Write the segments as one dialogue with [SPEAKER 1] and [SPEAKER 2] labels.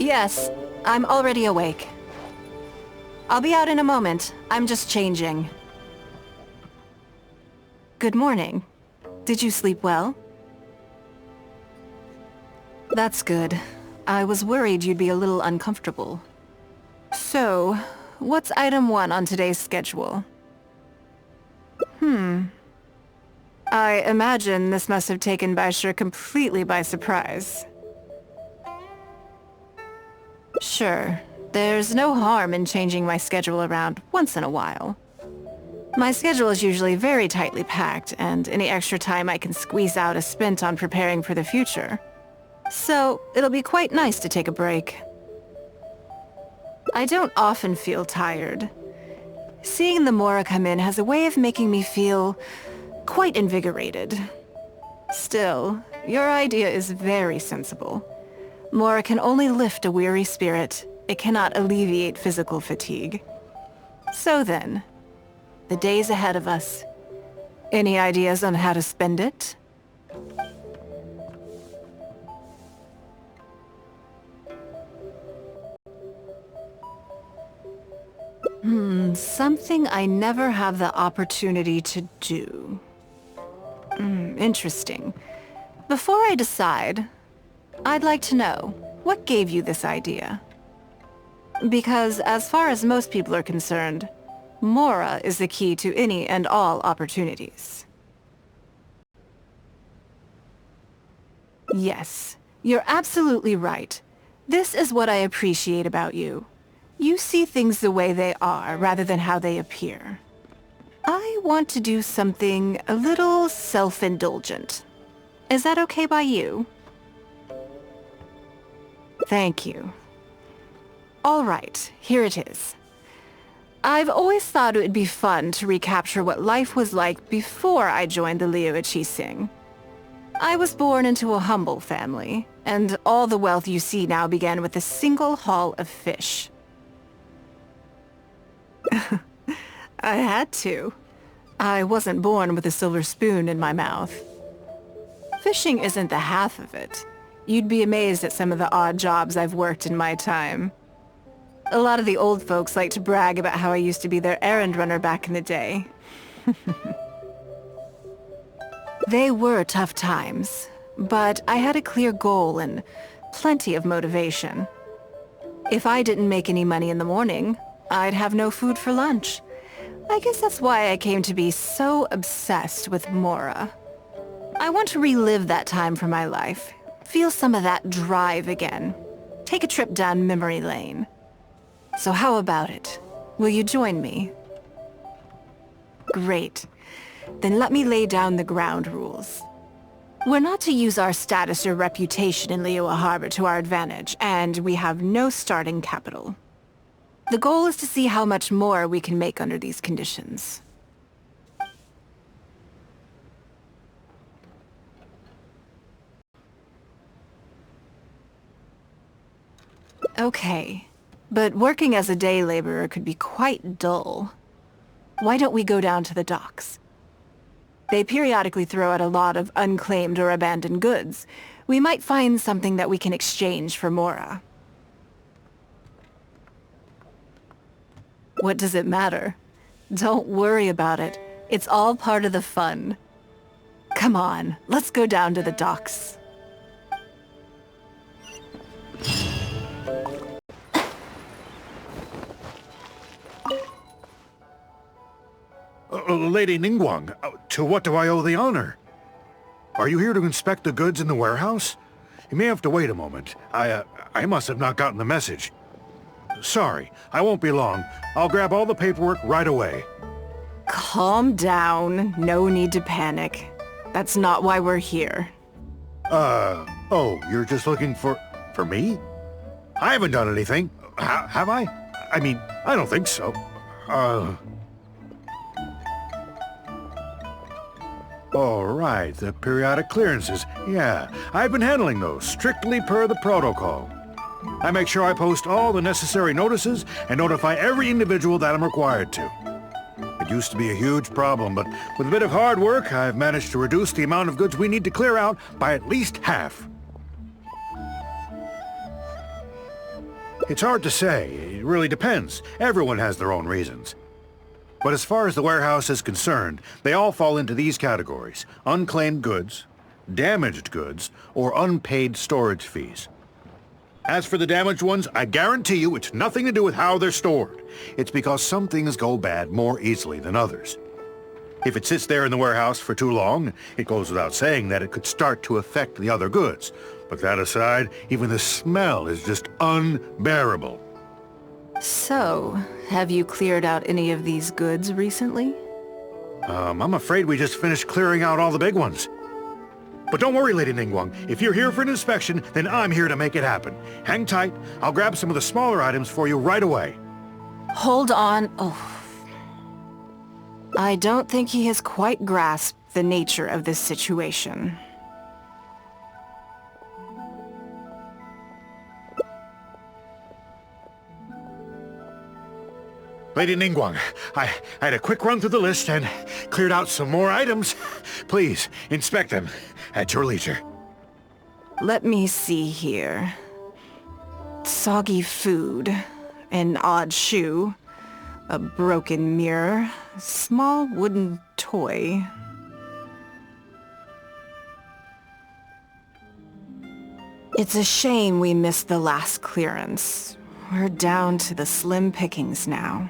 [SPEAKER 1] Yes, I'm already awake. I'll be out in a moment. I'm just changing. Good morning. Did you sleep well? That's good. I was worried you'd be a little uncomfortable. So, what's item 1 on today's schedule? I imagine this must have taken Baishir completely by surprise. Sure, there's no harm in changing my schedule around once in a while. My schedule is usually very tightly packed, and any extra time I can squeeze out is spent on preparing for the future. So, it'll be quite nice to take a break. I don't often feel tired. Seeing the Mora come in has a way of making me feel quite invigorated. Still, your idea is very sensible. Mora can only lift a weary spirit. It cannot alleviate physical fatigue. So then, the days ahead of us. Any ideas on how to spend it? Something I never have the opportunity to do. Interesting. Before I decide, I'd like to know, what gave you this idea? Because as far as most people are concerned, Mora is the key to any and all opportunities. Yes, you're absolutely right. This is what I appreciate about you. You see things the way they are, rather than how they appear. I want to do something a little self-indulgent. Is that okay by you? Thank you. All right, here it is. I've always thought it would be fun to recapture what life was like before I joined the Liu Sing. I was born into a humble family, and all the wealth you see now began with a single haul of fish. I had to. I wasn't born with a silver spoon in my mouth. Fishing isn't the half of it. You'd be amazed at some of the odd jobs I've worked in my time. A lot of the old folks like to brag about how I used to be their errand runner back in the day. They were tough times, but I had a clear goal and plenty of motivation. If I didn't make any money in the morning, I'd have no food for lunch. I guess that's why I came to be so obsessed with Mora. I want to relive that time from my life, feel some of that drive again, take a trip down memory lane. So how about it? Will you join me? Great. Then let me lay down the ground rules. We're not to use our status or reputation in Liyue Harbor to our advantage, and we have no starting capital. The goal is to see how much more we can make under these conditions. Okay, but working as a day laborer could be quite dull. Why don't we go down to the docks? They periodically throw out a lot of unclaimed or abandoned goods. We might find something that we can exchange for Mora. What does it matter? Don't worry about it. It's all part of the fun. Come on, let's go down to the docks.
[SPEAKER 2] Lady Ningguang, to what do I owe the honor? Are you here to inspect the goods in the warehouse? You may have to wait a moment. I must have not gotten the message. Sorry, I won't be long. I'll grab all the paperwork right away.
[SPEAKER 1] Calm down. No need to panic. That's not why we're here.
[SPEAKER 2] Oh, you're just looking for me? I haven't done anything. Have I? I mean, I don't think so. All right, the periodic clearances. Yeah, I've been handling those, strictly per the protocol. I make sure I post all the necessary notices and notify every individual that I'm required to. It used to be a huge problem, but with a bit of hard work, I've managed to reduce the amount of goods we need to clear out by at least half. It's hard to say. It really depends. Everyone has their own reasons. But as far as the warehouse is concerned, they all fall into these categories: unclaimed goods, damaged goods, or unpaid storage fees. As for the damaged ones, I guarantee you it's nothing to do with how they're stored. It's because some things go bad more easily than others. If it sits there in the warehouse for too long, it goes without saying that it could start to affect the other goods. But that aside, even the smell is just unbearable.
[SPEAKER 1] So, have you cleared out any of these goods recently?
[SPEAKER 2] I'm afraid we just finished clearing out all the big ones. But don't worry, Lady Ningguang. If you're here for an inspection, then I'm here to make it happen. Hang tight. I'll grab some of the smaller items for you right away.
[SPEAKER 1] Hold on. Oh. I don't think he has quite grasped the nature of this situation.
[SPEAKER 2] Lady Ningguang, I had a quick run through the list and cleared out some more items. Please, inspect them at your leisure.
[SPEAKER 1] Let me see here. Soggy food, an odd shoe, a broken mirror, a small wooden toy. It's a shame we missed the last clearance. We're down to the slim pickings now.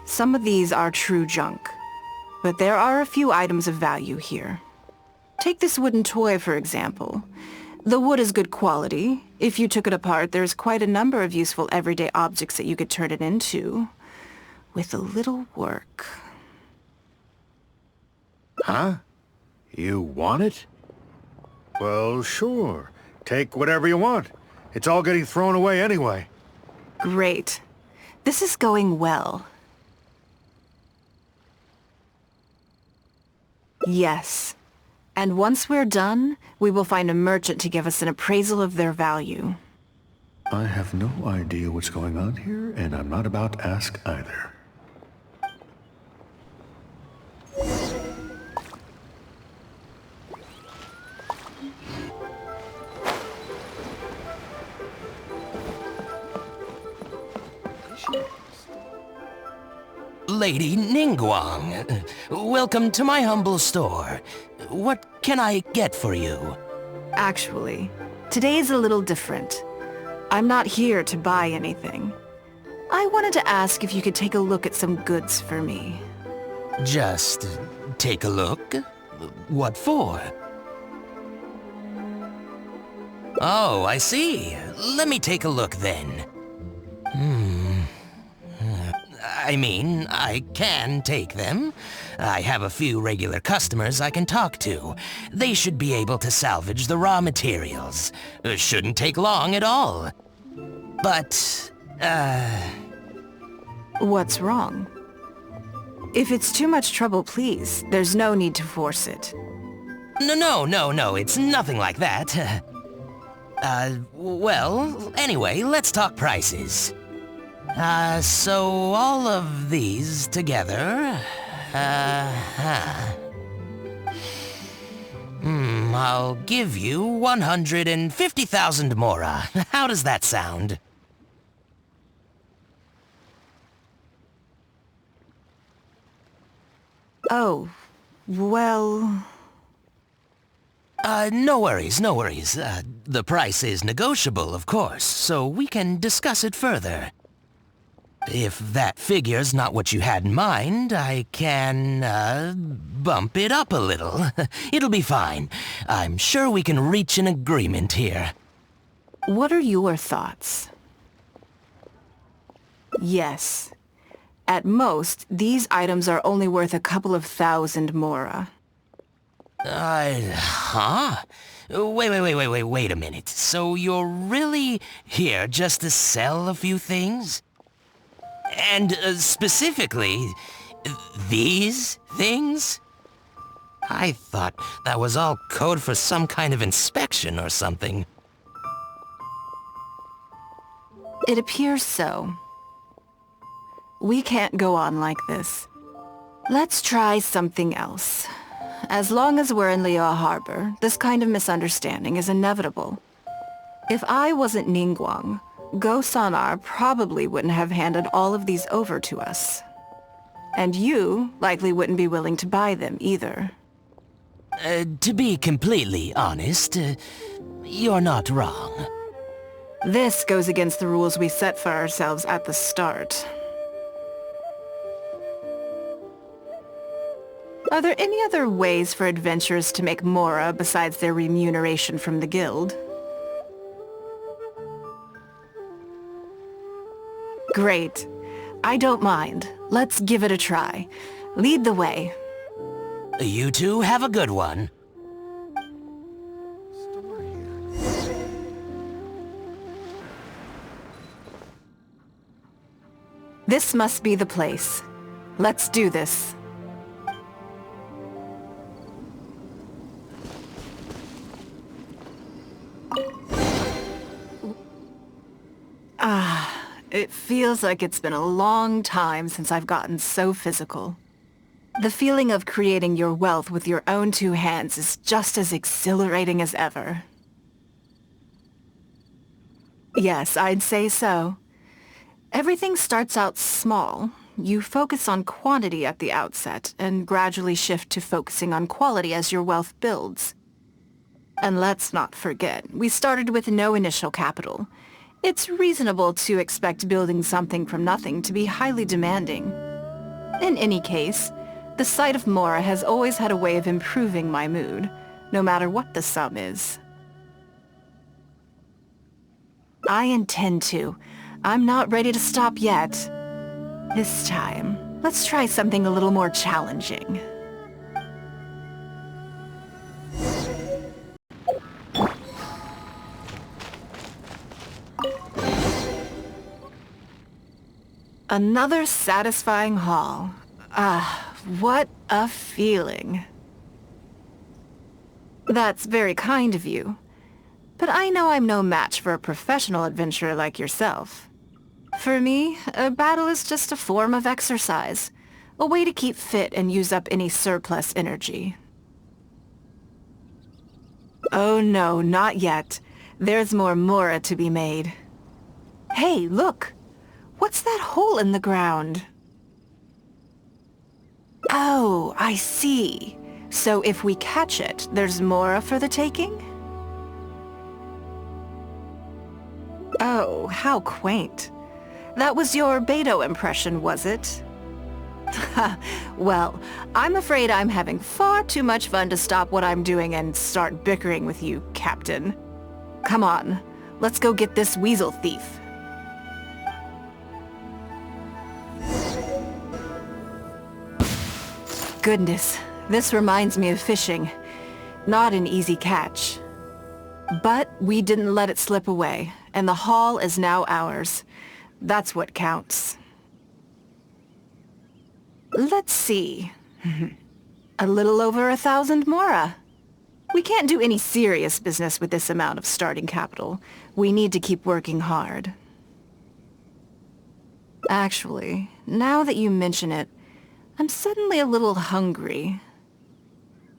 [SPEAKER 1] Some of these are true junk, but there are a few items of value here. Take this wooden toy, for example. The wood is good quality. If you took it apart, there's quite a number of useful everyday objects that you could turn it into, with a little work.
[SPEAKER 2] Huh? You want it? Well, sure. Take whatever you want. It's all getting thrown away anyway.
[SPEAKER 1] Great. This is going well. Yes. And once we're done, we will find a merchant to give us an appraisal of their value.
[SPEAKER 2] I have no idea what's going on here, and I'm not about to ask either.
[SPEAKER 3] Lady Ningguang, welcome to my humble store. What can I get for you?
[SPEAKER 1] Actually, today's a little different. I'm not here to buy anything. I wanted to ask if you could take a look at some goods for me.
[SPEAKER 3] Just take a look? What for? Oh, I see. Let me take a look then. I mean, I can take them. I have a few regular customers I can talk to. They should be able to salvage the raw materials. Shouldn't take long at all. But,
[SPEAKER 1] What's wrong? If it's too much trouble, please, there's no need to force it.
[SPEAKER 3] No, it's nothing like that. Well, anyway, let's talk prices. So all of these together, I'll give you 150,000 Mora. How does that sound?
[SPEAKER 1] Oh, well...
[SPEAKER 3] No worries. The price is negotiable, of course, so we can discuss it further. If that figure's not what you had in mind, I can, bump it up a little. It'll be fine. I'm sure we can reach an agreement here.
[SPEAKER 1] What are your thoughts? Yes. At most, these items are only worth a couple of thousand Mora.
[SPEAKER 3] Huh? Wait a minute. So you're really here just to sell a few things? And specifically, these things? I thought that was all code for some kind of inspection or something.
[SPEAKER 1] It appears so. We can't go on like this. Let's try something else. As long as we're in Liyue Harbor, this kind of misunderstanding is inevitable. If I wasn't Ningguang, Go-Sanar probably wouldn't have handed all of these over to us. And you likely wouldn't be willing to buy them either.
[SPEAKER 3] To be completely honest, you're not wrong.
[SPEAKER 1] This goes against the rules we set for ourselves at the start. Are there any other ways for adventurers to make Mora besides their remuneration from the guild? Great. I don't mind. Let's give it a try. Lead the way.
[SPEAKER 3] You two have a good one.
[SPEAKER 1] This must be the place. Let's do this. It feels like it's been a long time since I've gotten so physical. The feeling of creating your wealth with your own two hands is just as exhilarating as ever. Yes, I'd say so. Everything starts out small. You focus on quantity at the outset, and gradually shift to focusing on quality as your wealth builds. And let's not forget, we started with no initial capital. It's reasonable to expect building something from nothing to be highly demanding. In any case, the sight of Mora has always had a way of improving my mood, no matter what the sum is. I intend to. I'm not ready to stop yet. This time, let's try something a little more challenging. Another satisfying haul. What a feeling. That's very kind of you. But I know I'm no match for a professional adventurer like yourself. For me, a battle is just a form of exercise, a way to keep fit and use up any surplus energy. Oh no, not yet. There's more Mora to be made. Hey, look! What's that hole in the ground? Oh, I see. So if we catch it, there's Mora for the taking? Oh, how quaint. That was your Beto impression, was it? Well, I'm afraid I'm having far too much fun to stop what I'm doing and start bickering with you, Captain. Come on, let's go get this Weasel Thief. Goodness, this reminds me of fishing. Not an easy catch. But we didn't let it slip away, and the haul is now ours. That's what counts. Let's see. A little over 1,000 Mora. We can't do any serious business with this amount of starting capital. We need to keep working hard. Actually, now that you mention it, I'm suddenly a little hungry.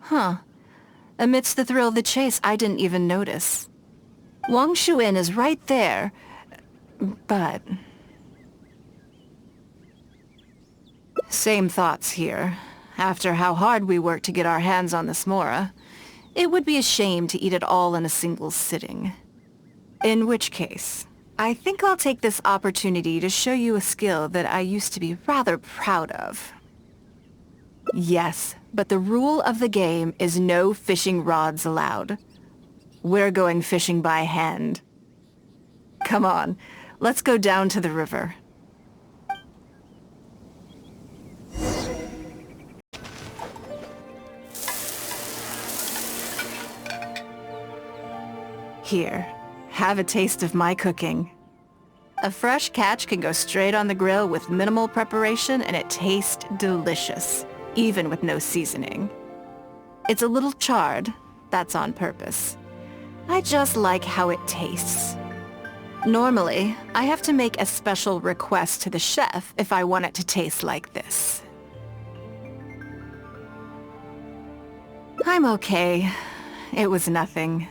[SPEAKER 1] Huh. Amidst the thrill of the chase, I didn't even notice. Wang Shuin is right there, but... Same thoughts here. After how hard we worked to get our hands on this Mora, it would be a shame to eat it all in a single sitting. In which case, I think I'll take this opportunity to show you a skill that I used to be rather proud of. Yes, but the rule of the game is no fishing rods allowed. We're going fishing by hand. Come on, let's go down to the river. Here, have a taste of my cooking. A fresh catch can go straight on the grill with minimal preparation and it tastes delicious, even with no seasoning. It's a little charred, that's on purpose. I just like how it tastes. Normally, I have to make a special request to the chef if I want it to taste like this. I'm okay. It was nothing.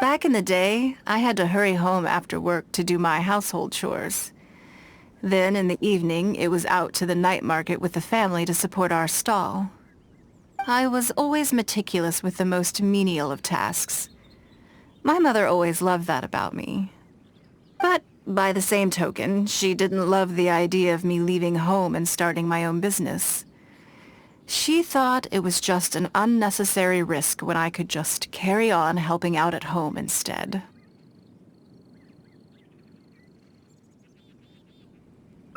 [SPEAKER 1] Back in the day, I had to hurry home after work to do my household chores. Then in the evening, it was out to the night market with the family to support our stall. I was always meticulous with the most menial of tasks. My mother always loved that about me. But by the same token, she didn't love the idea of me leaving home and starting my own business. She thought it was just an unnecessary risk when I could just carry on helping out at home instead.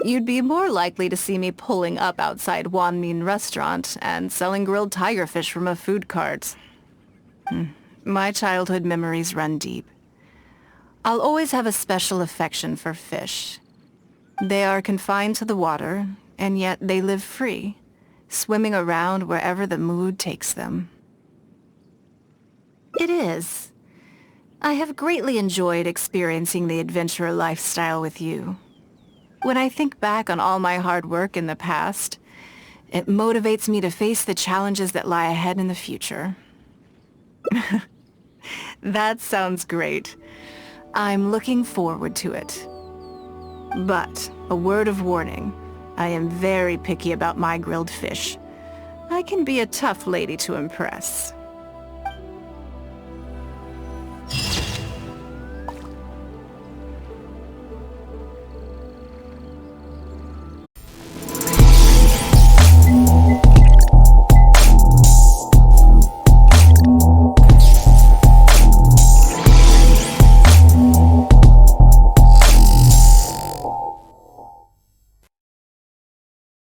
[SPEAKER 1] You'd be more likely to see me pulling up outside Wanmin restaurant and selling grilled tiger fish from a food cart. My childhood memories run deep. I'll always have a special affection for fish. They are confined to the water, and yet they live free, swimming around wherever the mood takes them. It is. I have greatly enjoyed experiencing the adventurer lifestyle with you. When I think back on all my hard work in the past, it motivates me to face the challenges that lie ahead in the future. That sounds great. I'm looking forward to it. But, a word of warning, I am very picky about my grilled fish. I can be a tough lady to impress.